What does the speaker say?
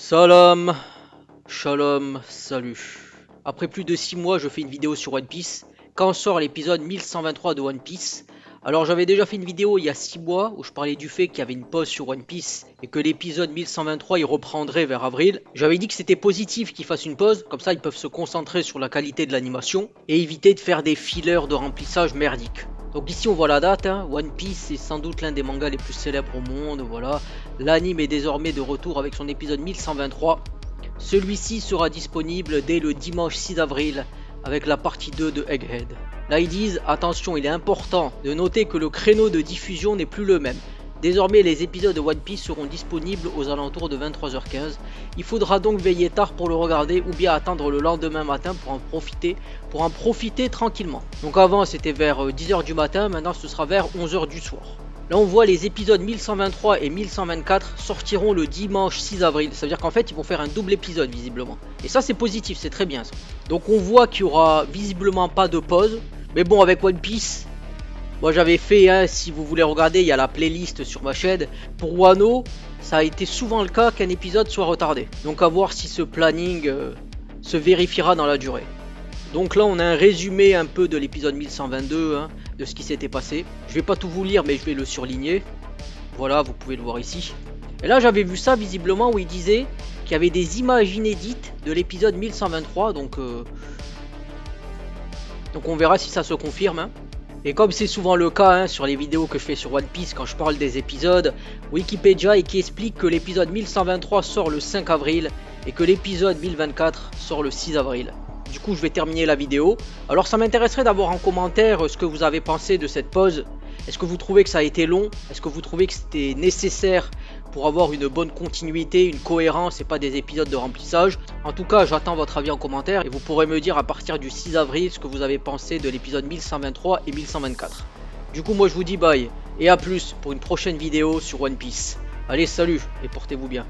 Salam, shalom, salut. Après plus de 6 mois, je fais une vidéo sur One Piece. Quand sort l'épisode 1123 de One Piece? Alors j'avais déjà fait une vidéo il y a 6 mois où je parlais du fait qu'il y avait une pause sur One Piece et que l'épisode 1123 il reprendrait vers avril. J'avais dit que c'était positif qu'ils fassent une pause, comme ça ils peuvent se concentrer sur la qualité de l'animation et éviter de faire des fillers de remplissage merdiques. Donc ici on voit la date, hein. One Piece est sans doute l'un des mangas les plus célèbres au monde, voilà. L'anime est désormais de retour avec son épisode 1123. Celui-ci sera disponible dès le dimanche 6 avril avec la partie 2 de Egghead. Là ils disent, attention, il est important de noter que le créneau de diffusion n'est plus le même. Désormais les épisodes de One Piece seront disponibles aux alentours de 23h15. Il faudra donc veiller tard pour le regarder ou bien attendre le lendemain matin pour en profiter tranquillement. Donc avant c'était vers 10h du matin, maintenant ce sera vers 11h du soir. Là on voit les épisodes 1123 et 1124 sortiront le dimanche 6 avril. Ça veut dire qu'en fait ils vont faire un double épisode visiblement. Et ça c'est positif, c'est très bien ça. Donc on voit qu'il y aura visiblement pas de pause. Mais bon, avec One Piece, moi j'avais fait, hein, si vous voulez regarder, il y a la playlist sur ma chaîne. Pour Wano, ça a été souvent le cas qu'un épisode soit retardé. Donc à voir si ce planning se vérifiera dans la durée. Donc là on a un résumé un peu de l'épisode 1122, hein, de ce qui s'était passé. Je vais pas tout vous lire mais je vais le surligner. Voilà, vous pouvez le voir ici. Et là j'avais vu ça visiblement où il disait qu'il y avait des images inédites de l'épisode 1123. Donc on verra si ça se confirme, hein. Et comme c'est souvent le cas, hein, sur les vidéos que je fais sur One Piece quand je parle des épisodes, Wikipédia et qui explique que l'épisode 1123 sort le 5 avril et que l'épisode 1024 sort le 6 avril. Du coup je vais terminer la vidéo. Alors ça m'intéresserait d'avoir en commentaire ce que vous avez pensé de cette pause. Est-ce que vous trouvez que ça a été long? Est-ce que vous trouvez que c'était nécessaire pour avoir une bonne continuité, une cohérence et pas des épisodes de remplissage? En tout cas, j'attends votre avis en commentaire et vous pourrez me dire à partir du 6 avril ce que vous avez pensé de l'épisode 1123 et 1124. Du coup, moi je vous dis bye et à plus pour une prochaine vidéo sur One Piece. Allez, salut et portez-vous bien.